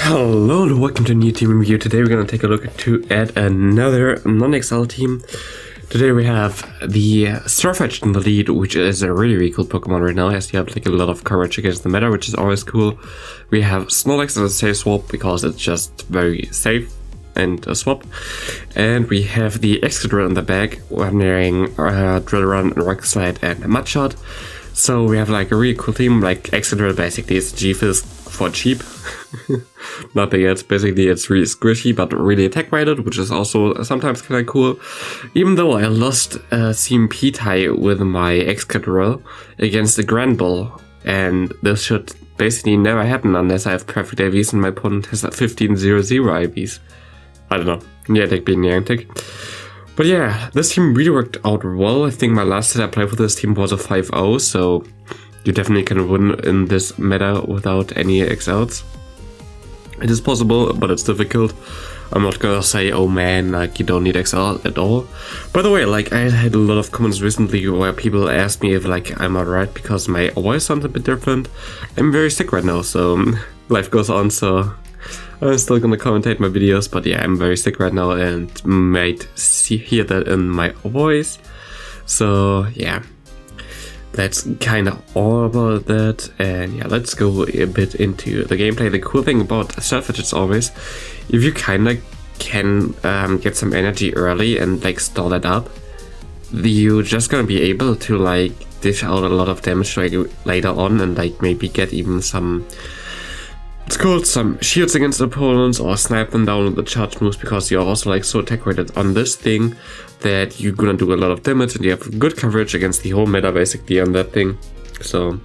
Hello and welcome to a new team review. Today we're going to take a look at another non-XL team. Today we have the Sirfetch'd in the lead, which is a really cool Pokemon right now, as you have like a lot of coverage against the meta, which is always cool. We have Snorlax as a safe swap because it's just very safe and a swap. And we have the Excadrill in the back, wearing Drill Run, Rock Slide and Mudshot. So we have like a really cool team. Like Excadrill basically is G-Fizz for cheap. Nothing else. Basically it's really squishy but really attack rated, which is also sometimes kind of cool. Even though I lost a CMP tie with my Excadrill against the Granbull, and this should basically never happen unless I have perfect IVs and my opponent has 15-0-0 IVs. I don't know. Yeah, like being Niantic. But yeah, this team really worked out well. I think my last set I played with this team was a 5-0, so you definitely can win in this meta without any XLs. It is possible, but it's difficult. I'm not gonna say, oh man, like you don't need XL at all. By the way, like I had a lot of comments recently where people asked me if like I'm alright because my voice sounds a bit different. I'm very sick right now, so life goes on, so I'm still gonna commentate my videos, but yeah, I'm very sick right now and might hear that in my voice. So yeah, that's kind of all about that. And yeah, let's go a bit into the gameplay. The cool thing about Sirfetch'd is always, if you kind of can get some energy early and like stall that up, you're just gonna be able to like dish out a lot of damage like later on and like maybe get even some some shields against opponents or snipe them down with the charge moves, because you're also like so attack rated on this thing that you're gonna do a lot of damage and you have good coverage against the whole meta basically on that thing. So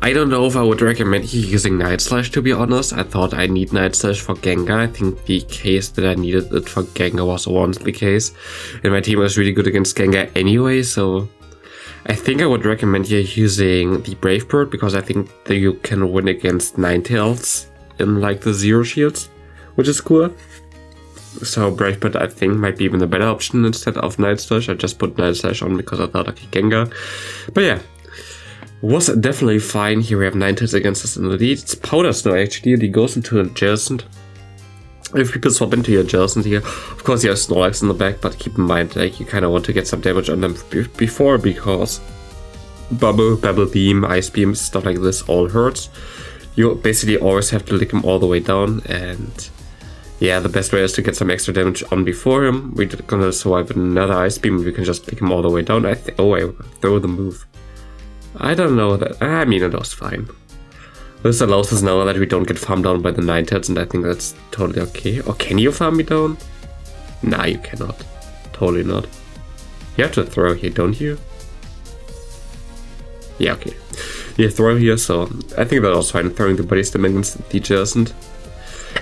I don't know if I would recommend you using Night Slash, to be honest. I thought I need Night Slash for Gengar. I think the case that I needed it for Gengar was a one-slot case, and my team was really good against Gengar anyway, so I think I would recommend you using the Brave Bird, because I think that you can win against Ninetales in like the zero shields, which is cool. So Brave Bird I think might be even a better option instead of Night Slash. I just put Night Slash on because I thought okay, Gengar. But yeah, was definitely fine. Here we have Ninetales against us in the lead. It's Powder Snow actually, and he goes into adjacent. If people swap into your adjacent here, of course you have Snorlax in the back, but keep in mind like you kind of want to get some damage on them before, because Bubble Beam, Ice Beam, stuff like this all hurts. You basically always have to lick him all the way down, and yeah, the best way is to get some extra damage on before him. We're gonna survive another Ice Beam, we can just lick him all the way down. Oh wait, throw the move. I don't know that, I mean it was fine. This allows us now that we don't get farmed down by the Ninetales, and I think that's totally okay. Or can you farm me down? Nah, you cannot. Totally not. You have to throw here, don't you? Yeah, okay. You throw here, so I think that was fine, throwing the body stem against the adjacent.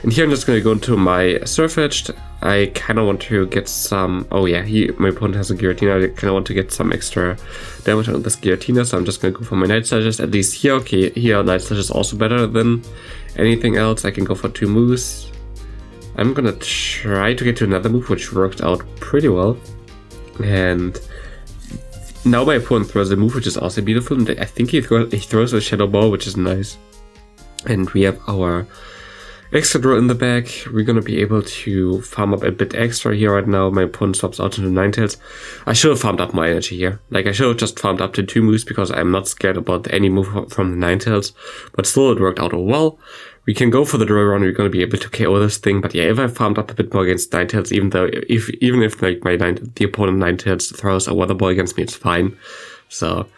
And here I'm just gonna go into my Sirfetch'd. I kind of want to get some... Oh yeah, my opponent has a Giratina. I kind of want to get some extra damage on this Giratina, so I'm just gonna go for my Night Slashes. At least here, okay, here Night Slash is also better than anything else. I can go for 2 moves. I'm gonna try to get to another move, which worked out pretty well. And now my opponent throws a move, which is also beautiful. And I think he throws a Shadow Ball, which is nice. And we have our Excadrill in the back. We're gonna be able to farm up a bit extra here right now. My opponent swaps out into Ninetales. I should have farmed up my energy here. Like I should have just farmed up to 2 moves, because I'm not scared about any move from the Ninetales. But still, it worked out well. We can go for the Drill Run. We're gonna be able to KO this thing. But yeah, if I farmed up a bit more against Ninetales, even if like the opponent Ninetales throws a Weather Ball against me, it's fine. So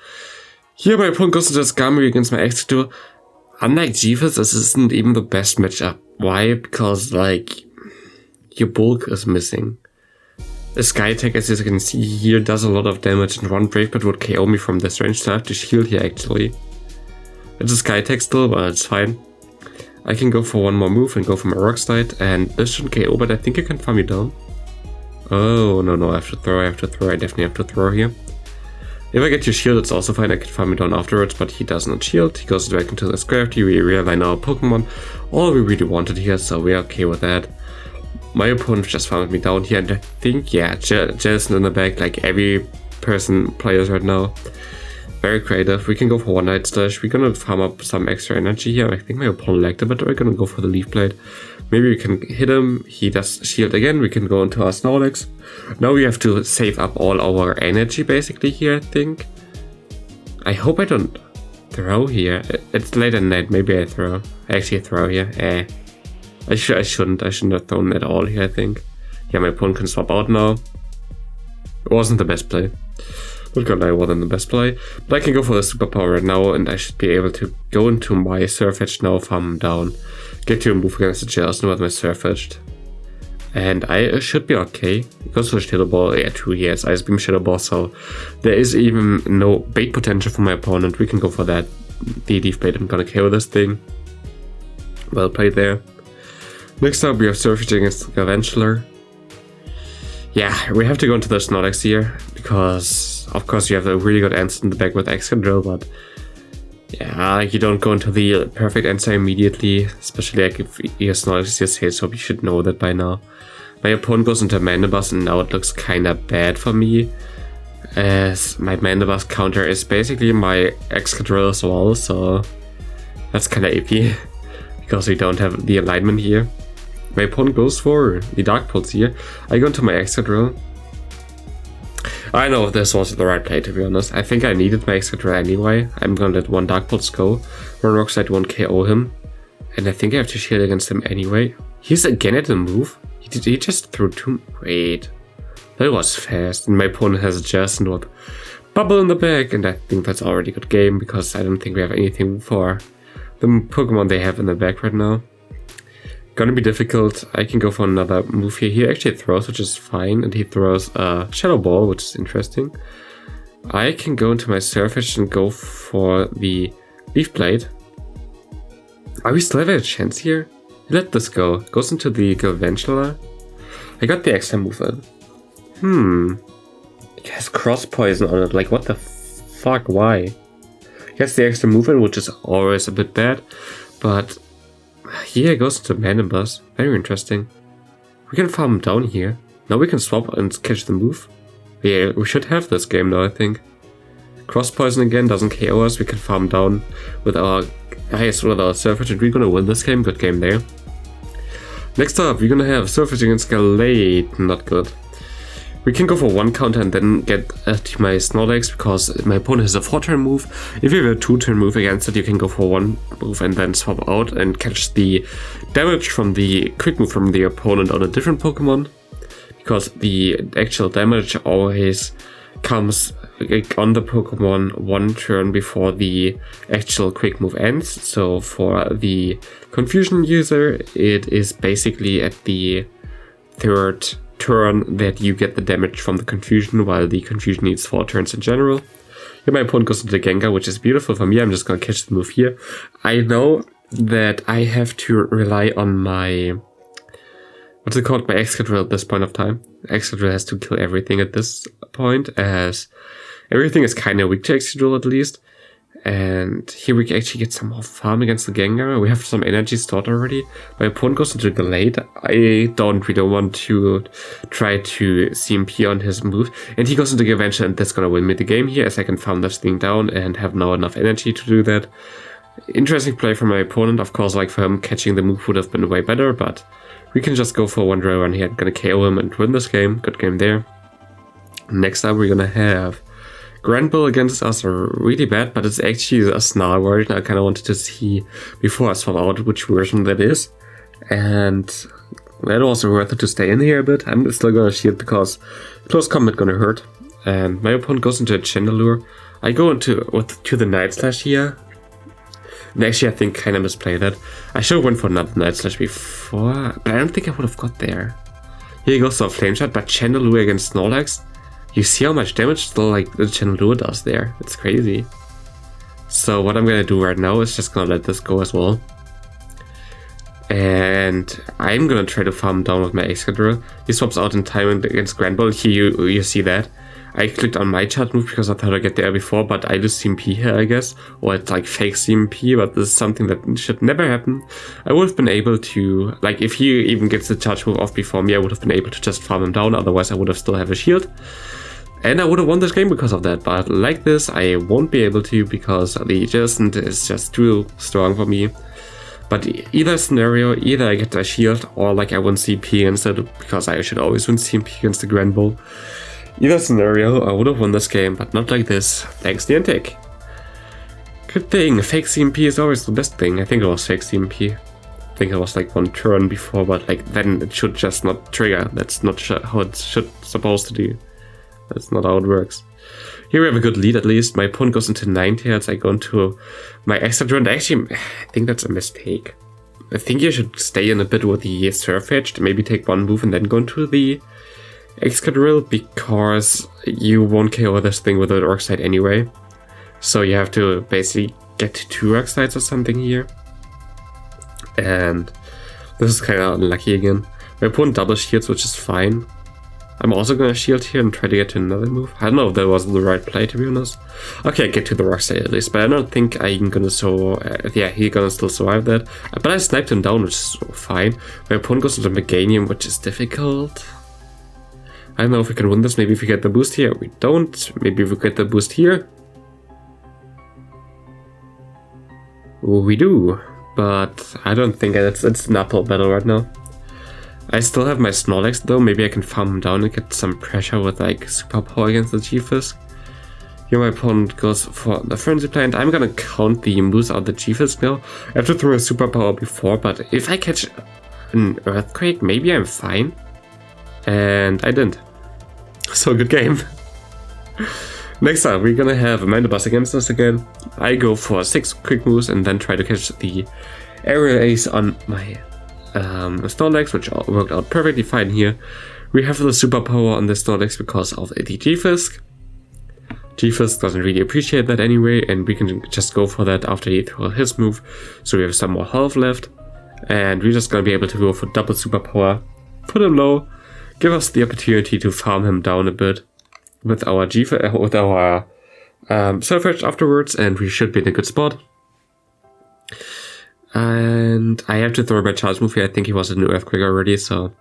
here my opponent goes into Skarmory against my Excadrill. Unlike G-Fizz, this isn't even the best matchup. Why? Because, like, your bulk is missing. A Sky Attack, as you can see here, does a lot of damage, and one Brave Bird would KO me from this range, so I have to shield here, actually. It's a Sky Attack still, but it's fine. I can go for one more move and go for my Rock Slide, and this shouldn't KO, but I think I can farm you down. Oh, no, I have to throw, I definitely have to throw here. If I get your shield, it's also fine, I can farm it down afterwards, but he does not shield. He goes back into the gravity, we realign our Pokemon, all we really wanted here, so we're okay with that. My opponent just farmed me down here, and I think, yeah, Jason in the back, like every players right now. very creative. We can go for one Night Slash. We're gonna farm up some extra energy here. I think my opponent liked it, but we're gonna go for the Leaf Blade. Maybe we can hit him. He does shield again. We can go into our Snorlax. Now we have to save up all our energy basically here, I think. I hope I don't throw here. It's late at night. Maybe I throw. I actually throw here. I shouldn't have thrown at all here, I think. Yeah, my opponent can swap out now. It wasn't the best play. Not gonna lie, it wasn't the best play. But I can go for the superpower right now, and I should be able to go into my Sirfetch'd now, farm him down. Get to a move against the Jelson with my Sirfetch'd. And I should be okay. It goes for Shadow Ball. Yeah, 2 years. Ice Beam, Shadow Ball, so there is even no bait potential for my opponent. We can go for that. The Leaf Blade, I'm gonna KO this thing. Well played there. Next up, we have Sirfetch'd against Galvantula. Yeah, we have to go into the Snorlax here, because of course you have a really good answer in the back with Excadrill, but yeah, you don't go into the perfect answer immediately, especially like if your Snorlax is your sales, so you should know that by now. My opponent goes into Mandibuzz, and now it looks kinda bad for me, as my Mandibuzz counter is basically my Excadrill as well, so that's kinda iffy, because we don't have the alignment here. My opponent goes for the Dark Pulse here. I go into my Excadrill. I know this was the right play, to be honest. I think I needed my Excadrill anyway. I'm gonna let one Dark Pulse go. One Rock Slide won't KO him. And I think I have to shield against him anyway. He's again at the move. He just threw 2. Wait. That was fast. And my opponent has a Jelson with Bubble in the back. And I think that's already a good game, because I don't think we have anything for the Pokemon they have in the back right now. Gonna be difficult. I can go for another move here. He actually throws, which is fine, and he throws a Shadow Ball, which is interesting. I can go into my Sirfetch'd and go for the Leaf Blade. Are we still have a chance here? Let this go. Goes into the Galvantula. I got the extra move in. It has Cross Poison on it. Like, what the fuck? Why? He has the extra move in, which is always a bit bad, but here it goes to Mandibuzz. Very interesting. We can farm him down here. Now we can swap and catch the move. Yeah, we should have this game now, I think. Cross Poison again doesn't KO us. We can farm down with our Sirfetch'd, and we're gonna win this game. Good game there. Next up, we're gonna have Sirfetch'd against Galate. Not good. We can go for one counter and then get to my Snorlax, because my opponent has a 4-turn move. If you have a 2-turn move against it, you can go for one move and then swap out and catch the damage from the quick move from the opponent on a different Pokemon. Because the actual damage always comes on the Pokemon 1 turn before the actual quick move ends. So for the Confusion user, it is basically at the 3rd turn that you get the damage from the Confusion, while the Confusion needs 4 turns in general. Here my opponent goes into Gengar, which is beautiful for me. I'm just gonna catch the move here. I know that I have to rely on my... what's it called? My Excadrill at this point of time. Excadrill has to kill everything at this point, as everything is kind of weak to Excadrill at least. And here we can actually get some more farm against the Gengar. We have some energy stored already. My opponent goes into Galate. I don't really want to try to CMP on his move. And he goes into Galvantula, and that's gonna win me the game here, as I can farm this thing down and have now enough energy to do that. Interesting play from my opponent. Of course, like for him, catching the move would have been way better, but we can just go for one dry run here. I'm gonna KO him and win this game. Good game there. Next up, we're gonna have Granbull against us are really bad, but it's actually a Snarl version. I kind of wanted to see before I swap out which version that is. And that was worth it to stay in here a bit. I'm still gonna shield because close combat gonna hurt. And my opponent goes into a Chandelure. I go into to the Night Slash here. And actually, I think kind of misplayed that. I should have went for another Night Slash before, but I don't think I would have got there. Here goes a Flame Shot, but Chandelure against Snorlax. You see how much damage still like the Chandelure does there. It's crazy. So what I'm gonna do right now is just gonna let this go as well. And I'm gonna try to farm down with my Excadrill. He swaps out in time against Granbull. Here you see that. I clicked on my chart move because I thought I'd get there before, but I lose CMP here, I guess. Or it's like fake CMP, but this is something that should never happen. I would have been able to, like if he even gets the charge move off before me, I would have been able to just farm him down, otherwise I would have still have a shield. And I would have won this game because of that, but like this, I won't be able to because the adjacent is just too strong for me. But either scenario, either I get a shield or like I win CP instead, because I should always win CP against the Grand Bull. Either scenario, I would have won this game, but not like this, thanks to Niantic. Good thing, fake CMP is always the best thing. I think it was fake CMP. I think it was like one turn before, but like then it should just not trigger. That's not how it supposed to do. That's not how it works. Here we have a good lead at least. My opponent goes into 9 tails. I go into my extra turn. Actually, I think that's a mistake. I think you should stay in a bit with the Sirfetch'd, maybe take one move and then go into the Excadrill, because you won't KO this thing with a Dark Side anyway. So you have to basically get to 2 Dark Sides or something here. And this is kind of unlucky again. My opponent double shields, which is fine. I'm also gonna shield here and try to get to another move. I don't know if that was the right play, to be honest. Okay, I get to the Rock Side at least, but I don't think I'm gonna yeah, he's gonna still survive that. But I sniped him down, which is fine. My opponent goes into Meganium, which is difficult. I don't know if we can win this. Maybe if we get the boost here. We don't. Maybe if we get the boost here. We do. But I don't think it's an uphill battle right now. I still have my Snorlax though. Maybe I can farm him down and get some pressure with like superpower against the G-Fisk. Here my opponent goes for the Frenzy Plant. I'm gonna count the moves out the G-Fisk now. I have to throw a superpower before, but if I catch an Earthquake, maybe I'm fine. And I didn't. So good game. Next up, we're gonna have a Mandibuzz against us again. I go for 6 quick moves and then try to catch the Aerial Ace on my Snorlax, which worked out perfectly fine here. We have the superpower on the Snorlax because of the G-Fisk. G-Fisk doesn't really appreciate that anyway, and we can just go for that after he throws his move. So we have some more health left, and we're just gonna be able to go for double superpower, put him low, give us the opportunity to farm him down a bit with our Sirfetch'd afterwards, and we should be in a good spot. And I have to throw my charge move here. I think he was in an Earthquake already, so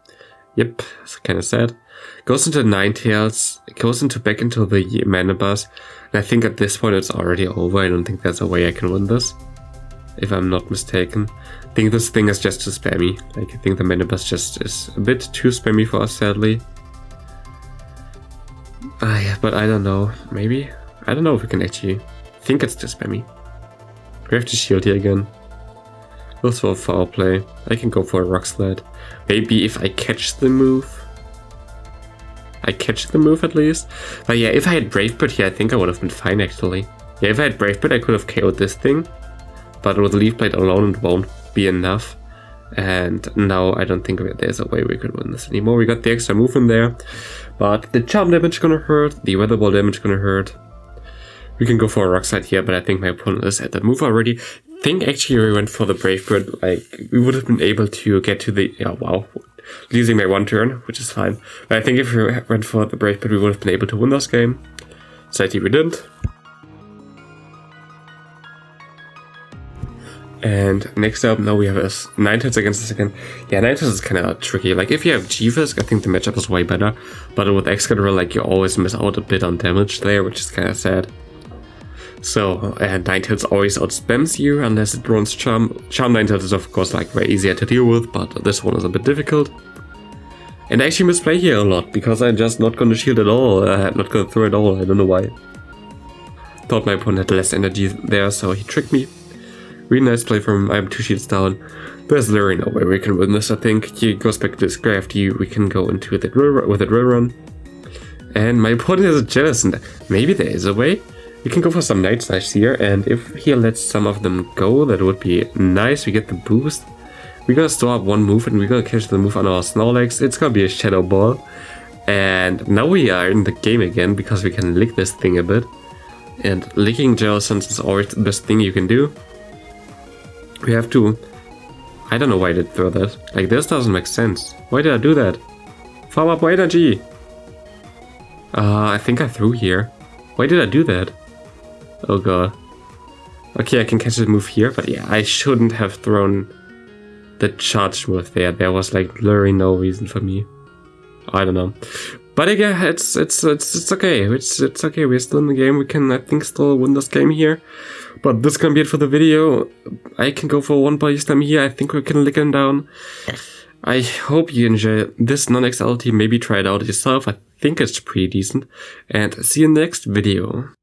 yep, it's kind of sad. Goes into 9 tails, goes back into the Mandibuzz, and I think at this point it's already over. I don't think there's a way I can win this, if I'm not mistaken. I think this thing is just too spammy. Like, I think the Mandibuzz just is a bit too spammy for us, sadly. Yeah, but I don't know. Maybe? I don't know if we can actually... I think it's too spammy. We have to shield here again. Goes for a foul play. I can go for a Rock Slide. Maybe if I catch the move. I catch the move at least. But yeah, if I had Brave Bird here, I think I would have been fine actually. Yeah, if I had Brave Bird, I could have KO'd this thing. But with Leaf Blade alone, it won't be enough. And now I don't think there's a way we could win this anymore. We got the extra move in there. But the charm damage gonna hurt. The Weather Ball damage gonna hurt. We can go for a Rock Slide here, but I think my opponent is at that move already. I think actually we went for the Brave Bird. Like, we would have been able to get to the... Yeah, wow. Losing my 1 turn, which is fine. But I think if we went for the Brave Bird, we would have been able to win this game. Sadly, we didn't. And next up, now we have a 9 tails against us again. Yeah, 9 tails is kind of tricky. Like, if you have G-Fisk, I think the matchup is way better. But with Excadrill, like, you always miss out a bit on damage there, which is kind of sad. So, and 9 tails always outspams you unless it runs Charm. Charm 9 tails is, of course, like, way easier to deal with, but this one is a bit difficult. And I actually misplay here a lot, because I'm just not going to shield at all. I'm not going to throw at all, I don't know why. Thought my opponent had less energy there, so he tricked me. Really nice play from him. I'm 2 shields down. There's literally no way we can win this, I think. He goes back to his Gravity, we can go into the drill with a drill run. And my opponent is a Jellicent. Maybe there is a way. We can go for some Night Slash here, and if he lets some of them go, that would be nice. We get the boost. We're gonna store up 1 move, and we're gonna catch the move on our Snorlax. It's gonna be a Shadow Ball. And now we are in the game again, because we can lick this thing a bit. And licking Jellicent is always the best thing you can do. We have to... I don't know why I did throw that. Like, this doesn't make sense. Why did I do that? Farm up my energy! I think I threw here. Why did I do that? Oh god. Okay, I can catch the move here, but yeah, I shouldn't have thrown the charge move there. There was like literally no reason for me. I don't know. But again, it's okay. It's okay. We're still in the game. We can, I think, still win this game here. But this is gonna be it for the video. I can go for one body slam here. I think we can lick him down. I hope you enjoy this non-XL team. Maybe try it out yourself. I think it's pretty decent. And see you in the next video.